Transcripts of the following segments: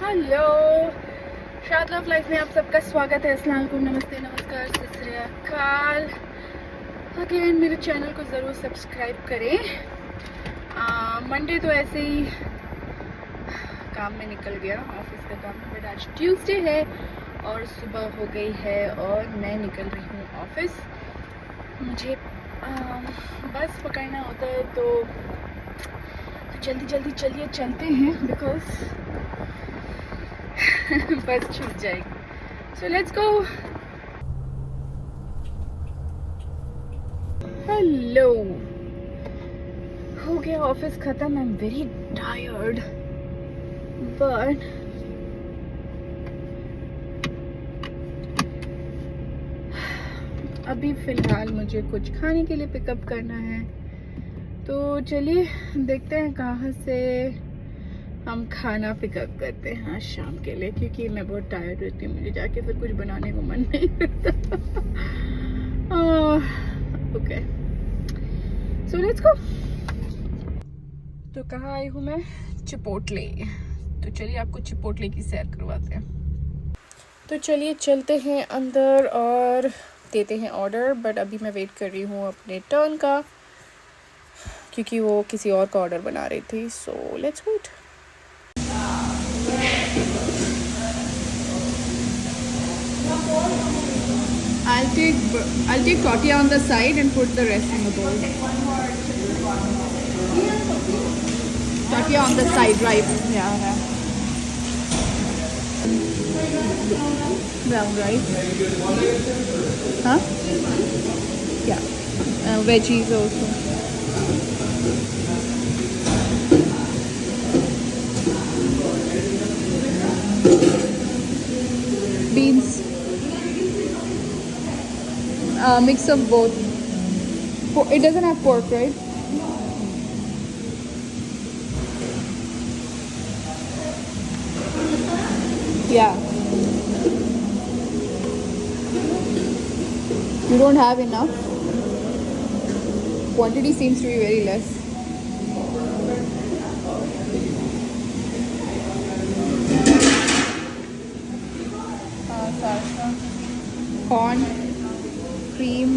Hello, शाद love life में आप सबका स्वागत है। अस्सलाम वालेकुम, नमस्ते, नमस्कार, सत श्री अकाल। अगेन मेरे चैनल को ज़रूर सब्सक्राइब करें। मंडे तो ऐसे ही काम में निकल गया, ऑफिस का काम, बट आज ट्यूसडे है और सुबह हो गई है और मैं निकल रही हूँ ऑफिस। मुझे बस पकड़ना होता है तो जल्दी जल्दी चलिए चलते हैं, बिकॉज बस छूट जाएगी। So let's go. हेलो, हो गया ऑफिस खत्म। I am very tired, but अभी फिलहाल मुझे कुछ खाने के लिए पिकअप करना है, तो चलिए देखते हैं कहाँ से हम खाना पिकअप करते हैं आज शाम के लिए, क्योंकि मैं बहुत टायर्ड रहती हूँ, मुझे जाके फिर कुछ बनाने को मन नहीं करता। Okay, so let's go. तो कहाँ आई हूँ मैं? चिपोटले। तो चलिए आपको चिपोटले की सैर करवाते हैं। तो चलिए चलते हैं अंदर और देते हैं ऑर्डर। बट अभी मैं वेट कर रही हूँ अपने टर्न का, क्योंकि वो किसी और का ऑर्डर बना रही थी। So let's wait. I'll take tortilla on the side and put the rest in the bowl. Tortilla on the side, right? Yeah. Brown rice. Huh? Yeah. Veggies also. Beans. Mix of both. It doesn't have pork, right? Yeah. You don't have enough. Quantity seems to be very less. Corn, cream.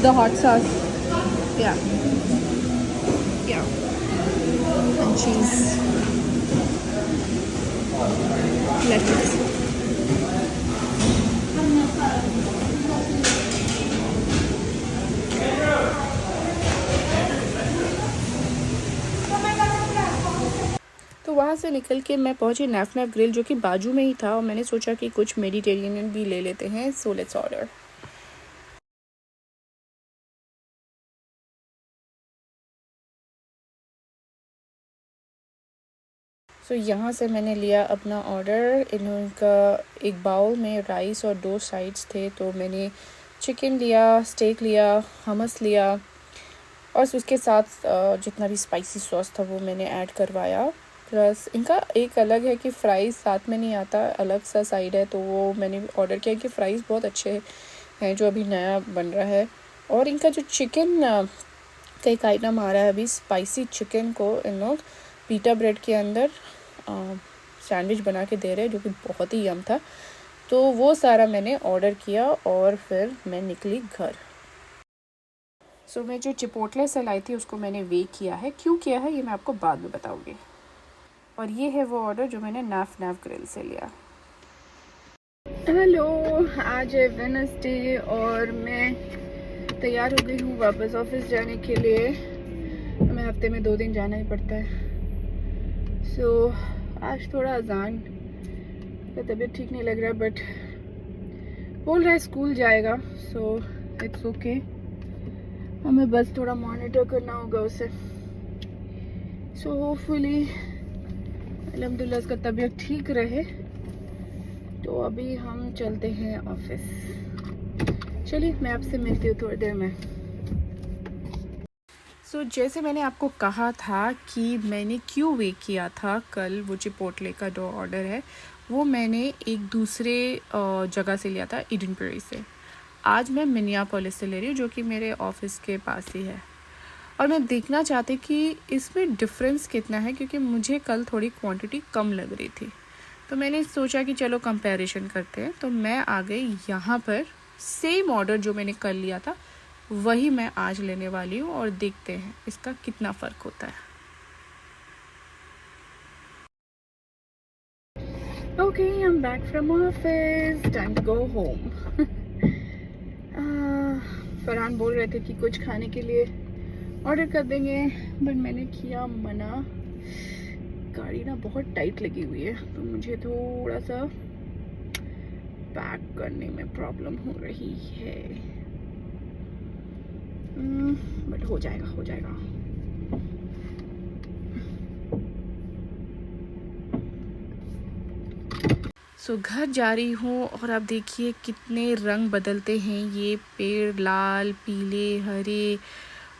The hot sauce. Yeah. And cheese. Lettuce. तो वहाँ से निकल के मैं पहुँची नैफ grill, जो कि बाजू में ही था, और मैंने सोचा कि कुछ मेडिटेरियन भी ले लेते हैं। So let's order. तो यहाँ से मैंने लिया अपना ऑर्डर। इनका एक बाउल में राइस और 2 साइड्स थे, तो मैंने चिकन लिया, स्टेक लिया, हमस लिया, और उसके साथ जितना भी स्पाइसी सॉस था वो मैंने ऐड करवाया। प्लस इनका एक अलग है कि फ़्राइज़ साथ में नहीं आता, अलग सा साइड है, तो वो मैंने ऑर्डर किया कि फ़्राइज़ बहुत अच्छे हैं जो अभी नया बन रहा है। और इनका जो चिकन का एक आइटम आ रहा है अभी, स्पाइसी चिकन को इन लोग पीटा ब्रेड के अंदर सैंडविच बना के दे रहे हैं, जो कि बहुत ही यम था। तो वो सारा मैंने ऑर्डर किया और फिर मैं निकली घर। सो मैं जो चिपोटले से लाई थी उसको मैंने वे किया है। क्यों किया है ये मैं आपको बाद में बताऊंगी। और ये है वो ऑर्डर जो मैंने नैफ ग्रिल से लिया। हेलो, आज है वेडनेसडे और मैं तैयार हो गई हूँ वापस ऑफिस जाने के लिए। हमें हफ्ते में 2 दिन जाना ही पड़ता है। सो आज थोड़ा अजान का तबीयत ठीक नहीं लग रहा, बट बोल रहा है स्कूल जाएगा, सो इट्स ओके। हमें बस थोड़ा मॉनिटर करना होगा उसे। सो होपफुली अल्हम्दुलिल्लाह उसका तबीयत ठीक रहे। तो अभी हम चलते हैं ऑफिस। चलिए मैं आपसे मिलती हूँ थोड़ी देर में। सो जैसे मैंने आपको कहा था कि मैंने क्यों वे किया था कल, वो चिपोटले का जो ऑर्डर है वो मैंने एक दूसरे जगह से लिया था, ईडन प्रेरी से। आज मैं मिनियापोलिस से ले रही हूँ, जो कि मेरे ऑफिस के पास ही है। और मैं देखना चाहती कि इसमें डिफरेंस कितना है, क्योंकि मुझे कल थोड़ी क्वांटिटी कम लग रही थी। तो मैंने सोचा कि चलो कंपैरिजन करते हैं। तो मैं आ गई यहाँ पर, सेम ऑर्डर जो मैंने कल लिया था वही मैं आज लेने वाली हूँ, और देखते हैं इसका कितना फ़र्क होता है। Okay, I am back from office, time to go home. Farhan बोल रहे थे कि कुछ खाने के लिए ऑर्डर कर देंगे, बट मैंने किया मना। गाड़ी ना बहुत टाइट लगी हुई है, तो मुझे थोड़ा सा पैक करने में प्रॉब्लम हो रही है, बट हो जाएगा हो जाएगा। सो घर जा रही हूँ, और अब देखिए कितने रंग बदलते हैं ये पेड़, लाल, पीले, हरे,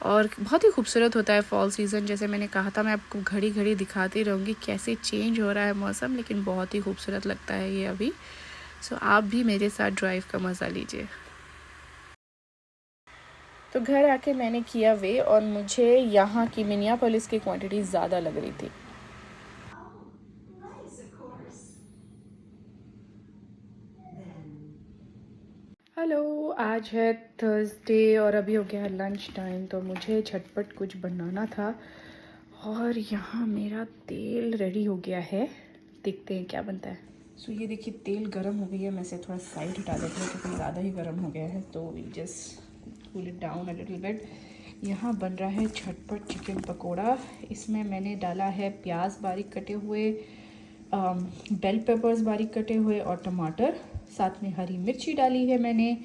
और बहुत ही खूबसूरत होता है फॉल सीज़न। जैसे मैंने कहा था, मैं आपको घड़ी घड़ी दिखाती रहूँगी कैसे चेंज हो रहा है मौसम, लेकिन बहुत ही खूबसूरत लगता है ये अभी। सो आप भी मेरे साथ ड्राइव का मज़ा लीजिए। तो घर आके मैंने किया वे, और मुझे यहाँ की मिनियापोलिस की क्वांटिटी ज़्यादा लग रही थी। हेलो, आज है थर्सडे और अभी हो गया लंच टाइम, तो मुझे झटपट कुछ बनाना था। और यहाँ मेरा तेल रेडी हो गया है, देखते हैं क्या बनता है। सो ये देखिए तेल गरम हो गई है, मैं इसे थोड़ा साइड हटा देती हूँ क्योंकि ज़्यादा ही गरम हो गया है, तो we just cool it down a little bit. यहाँ बन रहा है झटपट चिकन पकोड़ा। इसमें मैंने डाला है प्याज बारीक कटे हुए, बेल पेपर्स बारीक कटे हुए, और टमाटर, साथ में हरी मिर्ची डाली है मैंने,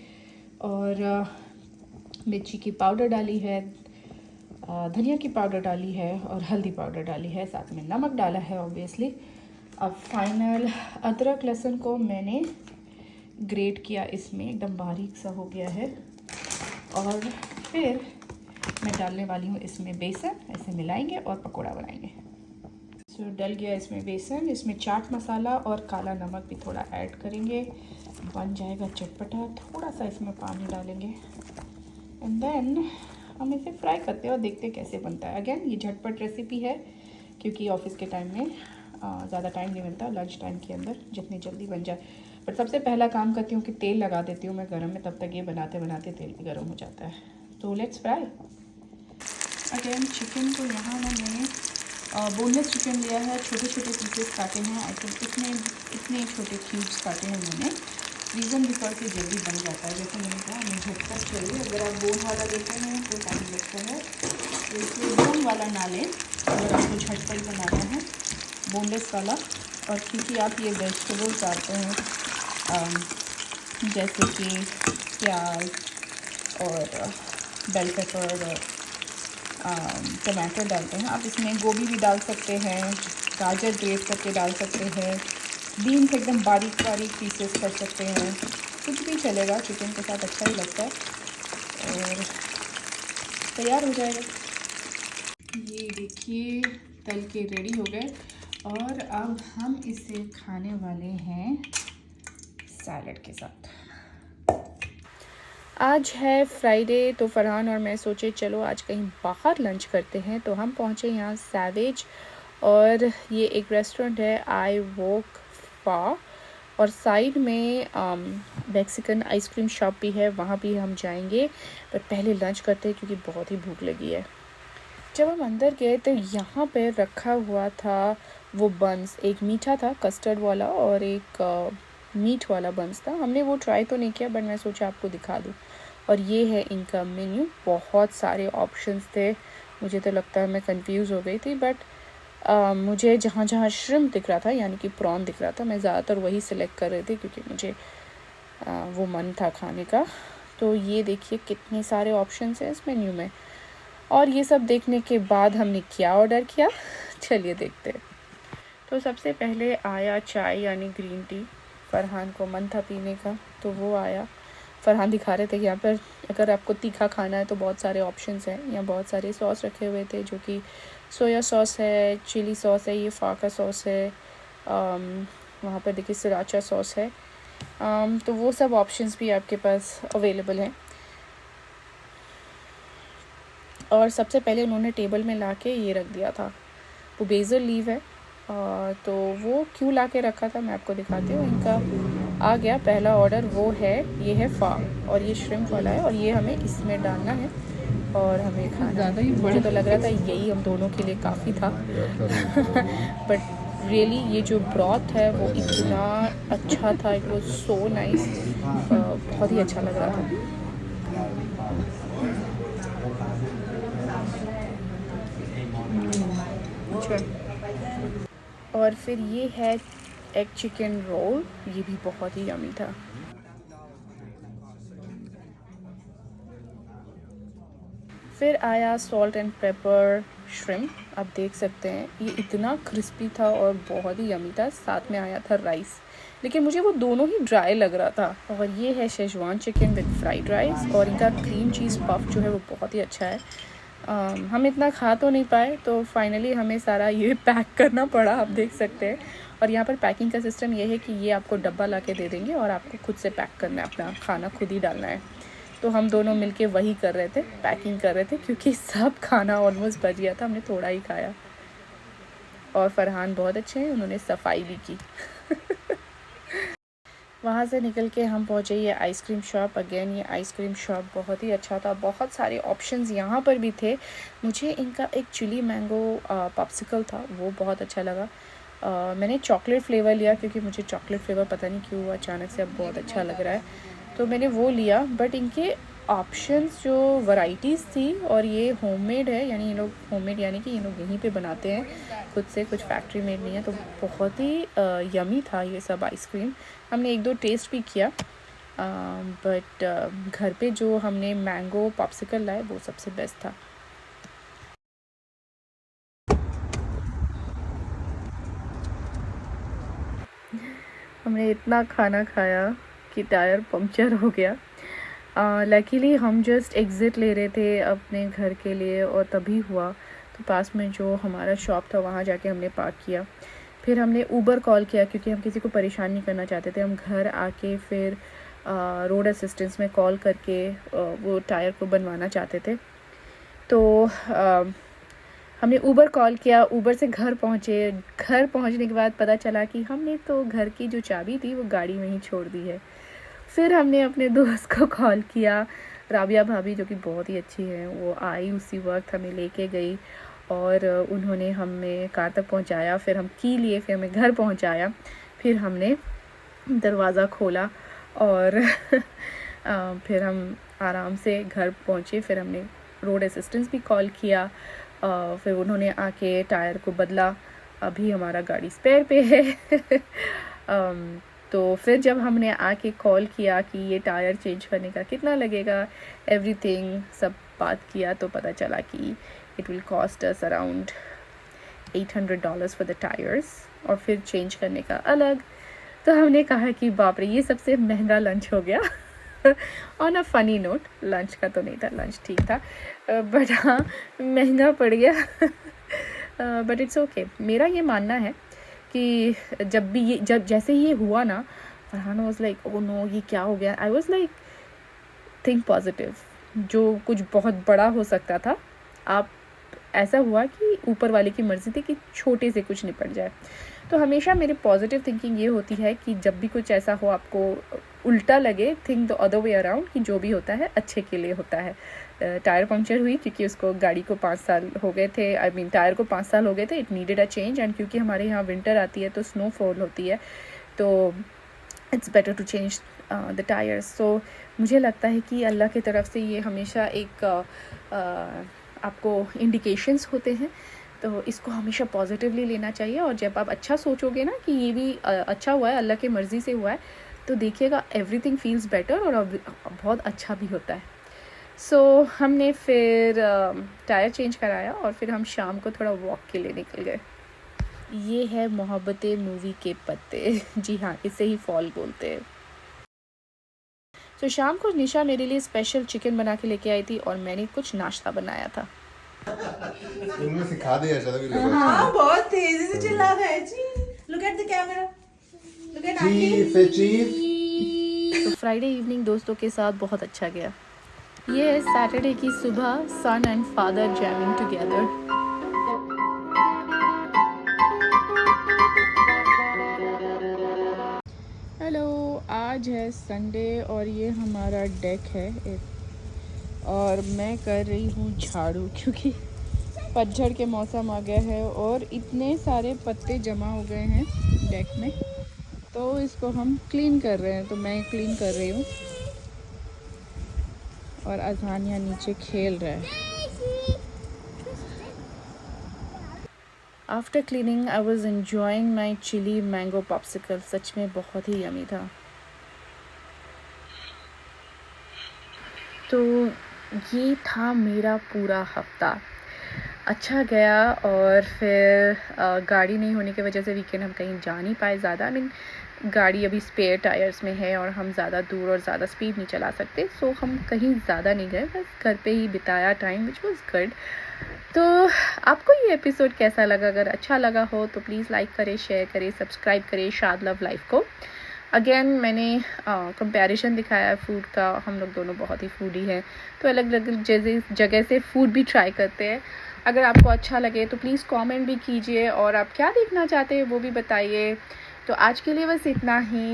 और मिर्ची की पाउडर डाली है, धनिया की पाउडर डाली है, और हल्दी पाउडर डाली है, साथ में नमक डाला है ऑब्वियसली। अब फाइनल अदरक लहसुन को मैंने ग्रेट किया, इसमें एकदम बारीक सा हो गया है। और फिर मैं डालने वाली हूँ इसमें बेसन, ऐसे मिलाएंगे और पकोड़ा बनाएंगे। सो डल गया इसमें बेसन, इसमें चाट मसाला और काला नमक भी थोड़ा ऐड करेंगे, बन जाएगा चटपटा। थोड़ा सा इसमें पानी डालेंगे, एंड देन हम इसे फ्राई करते हैं और देखते हैं कैसे बनता है। अगेन ये झटपट रेसिपी है, क्योंकि ऑफिस के टाइम में ज़्यादा टाइम नहीं मिलता, लंच टाइम के अंदर जितनी जल्दी बन जाए। बट सबसे पहला काम करती हूँ कि तेल लगा देती हूँ मैं गर्म में, तब तक ये बनाते बनाते तेल भी गर्म हो जाता है। तो लेट्स फ्राई। अगेन चिकन को यहाँ ना मैंने बोनलेस चिकन लिया है, छोटे छोटे पीसेस काटे हैं। आई थिंक इतने छोटे क्यूब्स काटे हैं मैंने, रीज़न बिकॉज ये जल्दी बन जाता है। जैसे मैंने कहा, हमें झटपट चाहिए। अगर आप बोन वाला लेते हैं तो टाइम लगता है, तो इसलिए बोन वाला ना लें अगर आपको झटपट बनाना है, बोनलेस वाला। और क्योंकि आप ये वेजिटेबल्स डालते हैं जैसे कि प्याज और बेल पेपर और टमाटर डालते हैं, आप इसमें गोभी भी डाल सकते हैं, गाजर ग्रेट करके डाल सकते हैं, बीन्स एकदम बारीक बारीक पीसेस कर सकते हैं, कुछ भी चलेगा, चिकन के साथ अच्छा ही लगता है। और तैयार हो जाएगा। ये देखिए तल के रेडी हो गए, और अब हम इसे खाने वाले हैं सैलड के साथ। आज है फ्राइडे, तो फरहान और मैं सोचे चलो आज कहीं बाहर लंच करते हैं। तो हम पहुँचे यहाँ सैवेज, और ये एक रेस्टोरेंट है, आई वॉक फा, और साइड में मैक्सिकन आइसक्रीम शॉप भी है, वहाँ भी हम जाएंगे। पर पहले लंच करते हैं क्योंकि बहुत ही भूख लगी है। जब हम अंदर गए तो यहाँ पे रखा हुआ था वो बंस, एक मीठा था कस्टर्ड वाला और एक मीट वाला बंस था। हमने वो ट्राई तो नहीं किया, बट मैं सोचा आपको दिखा दूँ। और ये है इनका मेन्यू, बहुत सारे ऑप्शंस थे। मुझे तो लगता है मैं कंफ्यूज हो गई थी, बट मुझे जहाँ जहाँ श्रिम्प दिख रहा था, यानी कि प्रॉन दिख रहा था, मैं ज़्यादातर वही सिलेक्ट कर रही थी क्योंकि मुझे वो मन था खाने का। तो ये देखिए कितने सारे ऑप्शंस हैं इस मेन्यू में। और ये सब देखने के बाद हमने क्या ऑर्डर किया, चलिए देखते हैं। तो सबसे पहले आया चाय यानी ग्रीन टी। फरहान को मन था पीने का, तो वो आया। फरहान दिखा रहे थे कि यहाँ पर अगर आपको तीखा खाना है तो बहुत सारे ऑप्शंस हैं। यहाँ बहुत सारे सॉस रखे हुए थे, जो कि सोया सॉस है, चिली सॉस है, ये फाका सॉस है, वहाँ पर देखिए सराचा सॉस है। तो वो सब ऑप्शंस भी आपके पास अवेलेबल हैं। और सबसे पहले उन्होंने टेबल में लाके ये रख दिया था, वो बेसल लीव है। तो वो क्यों लाके रखा था मैं आपको दिखाती हूँ। इनका आ गया पहला ऑर्डर, वो है, ये है फार्म और ये श्रिम्प वाला है, और ये हमें इसमें डालना है और हमें खाना है। मुझे तो लग रहा था यही हम दोनों के लिए काफ़ी था बट रियली ये जो ब्रॉथ है वो इतना अच्छा था, इट वाज सो नाइस, बहुत ही अच्छा लग रहा था। और फिर ये है एग चिकन रोल, ये भी बहुत ही यमी था। फिर आया सॉल्ट एंड पेपर श्रिम्प, आप देख सकते हैं ये इतना क्रिस्पी था और बहुत ही यमी था। साथ में आया था राइस, लेकिन मुझे वो दोनों ही ड्राई लग रहा था। और ये है Schezwan chicken with fried rice, और इनका क्रीम चीज़ पफ जो है वो बहुत ही अच्छा है। हम इतना खा तो नहीं पाए, तो फाइनली हमें सारा ये पैक करना पड़ा, आप देख सकते हैं। और यहाँ पर पैकिंग का सिस्टम ये है कि ये आपको डब्बा ला के दे देंगे और आपको खुद से पैक करना है, अपना खाना खुद ही डालना है। तो हम दोनों मिलके वही कर रहे थे, पैकिंग कर रहे थे, क्योंकि सब खाना ऑलमोस्ट बच गया था, हमने थोड़ा ही खाया। और फरहान बहुत अच्छे हैं, उन्होंने सफाई भी की वहाँ से निकल के हम पहुँचे ये आइसक्रीम शॉप। अगेन ये आइसक्रीम शॉप बहुत ही अच्छा था, बहुत सारे ऑप्शंस यहाँ पर भी थे। मुझे इनका एक चिली मैंगो पॉप्सिकल था, वो बहुत अच्छा लगा। मैंने चॉकलेट फ्लेवर लिया, क्योंकि मुझे चॉकलेट फ्लेवर पता नहीं क्यों अचानक से अब बहुत अच्छा लग रहा है, तो मैंने वो लिया। बट इनके ऑप्शंस जो वैरायटीज़ थी, और ये होममेड है, यानी ये लोग होममेड यानी कि ये लोग यहीं पे बनाते हैं खुद से, कुछ फैक्ट्री मेड नहीं है, तो बहुत ही यमी था ये सब आइसक्रीम। हमने एक दो टेस्ट भी किया, बट घर पे जो हमने मैंगो पॉप्सिकल लाए वो सबसे बेस्ट था। हमने इतना खाना खाया कि टायर पंक्चर हो गया। लकीली हम जस्ट एग्ज़िट ले रहे थे अपने घर के लिए, और तभी हुआ। तो पास में जो हमारा शॉप था वहाँ जाके हमने पार्क किया। फिर हमने ऊबर कॉल किया, क्योंकि हम किसी को परेशान नहीं करना चाहते थे। हम घर आके फिर रोड असिस्टेंस में कॉल करके वो टायर को बनवाना चाहते थे। तो हमने ऊबर कॉल किया, ऊबर से घर पहुँचे। घर पहुँचने के बाद पता चला कि हमने तो घर की जो चाबी थी वो गाड़ी में ही छोड़ दी है। फिर हमने अपने दोस्त को कॉल किया, राबिया भाभी जो कि बहुत ही अच्छी है, वो आई उसी वक्त, हमें लेके गई और उन्होंने हमें कार तक पहुंचाया। फिर हम की लिए, फिर हमें घर पहुंचाया। फिर हमने दरवाज़ा खोला और फिर हम आराम से घर पहुंचे। फिर हमने रोड असिस्टेंस भी कॉल किया, फिर उन्होंने आके टायर को बदला। अभी हमारा गाड़ी स्पेयर पे है तो फिर जब हमने आके कॉल किया कि ये टायर चेंज करने का कितना लगेगा, एवरीथिंग सब बात किया, तो पता चला कि it will cost us around $800 for the tyres, और फिर चेंज करने का अलग। तो हमने कहा कि बाप रे, ये सबसे महंगा लंच हो गया on a funny note, lunch का तो नहीं था, लंच ठीक था, बट हाँ महंगा पड़ गया बट इट्स ओके। मेरा ये मानना है कि जब जैसे ये हुआ ना, Farhan was like oh no ये क्या हो गया। I was like think positive, जो कुछ बहुत बड़ा हो सकता था, आप ऐसा हुआ कि ऊपर वाले की मर्ज़ी थी कि छोटे से कुछ निपट जाए। तो हमेशा मेरी पॉजिटिव थिंकिंग ये होती है कि जब भी कुछ ऐसा हो, आपको उल्टा लगे, think the other way around, कि जो भी होता है अच्छे के लिए होता है। टायर पंक्चर हुई क्योंकि उसको गाड़ी को 5 साल हो गए थे, आई मीन टायर को 5 साल हो गए थे, it needed a change. And क्योंकि हमारे यहाँ विंटर आती है तो स्नोफॉल होती है, तो it's better to change the tyres. So मुझे लगता है कि अल्लाह की तरफ से ये हमेशा एक आपको इंडिकेशंस होते हैं, तो इसको हमेशा पॉजिटिवली लेना चाहिए। और जब आप अच्छा सोचोगे ना कि ये भी अच्छा हुआ है, अल्लाह की मर्ज़ी से हुआ है, तो देखिएगा एवरीथिंग फील्स बेटर, और बहुत अच्छा भी होता है। सो हमने फिर टायर चेंज कराया और फिर हम शाम को थोड़ा वॉक के लिए निकल गए। ये है मोहब्बतें मूवी के पत्ते जी हाँ, इसे ही फॉल बोलते हैं। तो शाम को निशा मेरे लिए स्पेशल चिकन बना के लेके आई थी, और मैंने कुछ नाश्ता बनाया था। तुमने सिखा दिया ऐसा भी लोग। हाँ बहुत तेजी से चिल्ला रहा है जी। Look at the camera, look at chief है चीफ। फ्राइडे इवनिंग दोस्तों के साथ बहुत अच्छा गया। ये है सैटरडे की सुबह, son and father jamming together. Hello, आज है संडे और ये हमारा डेक है और मैं कर रही हूँ झाड़ू, क्योंकि पतझड़ के मौसम आ गया है और इतने सारे पत्ते जमा हो गए हैं डेक में, तो इसको हम क्लीन कर रहे हैं। तो मैं क्लीन कर रही हूँ और अज़हान यहाँ नीचे खेल रहा है। After cleaning I was enjoying my chilli mango popsicle. सच में बहुत ही यमी था। तो ये था मेरा पूरा हफ्ता, अच्छा गया। और फिर गाड़ी नहीं होने की वजह से वीकेंड हम कहीं जा नहीं पाए ज़्यादा। गाड़ी अभी स्पेयर टायर्स में है और हम ज़्यादा दूर और ज़्यादा स्पीड नहीं चला सकते, सो हम कहीं ज़्यादा नहीं गए, बस घर पे ही बिताया टाइम, विच वॉज़ गुड। तो आपको ये एपिसोड कैसा लगा? अगर अच्छा लगा हो तो प्लीज़ लाइक करें, शेयर करें, सब्सक्राइब करें शाद लव लाइफ को। अगेन मैंने कंपैरिजन दिखाया है फूड का। हम लोग दोनों बहुत ही फूडी हैं, तो अलग अलग जगह से फूड भी ट्राई करते हैं। अगर आपको अच्छा लगे तो प्लीज़ कमेंट भी कीजिए और आप क्या देखना चाहते हैं वो भी बताइए। तो आज के लिए बस इतना ही।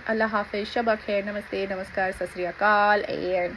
अल्लाह हाफ़िज़, शब ख़ैर, नमस्ते, नमस्कार, सत श्री अकाल एंड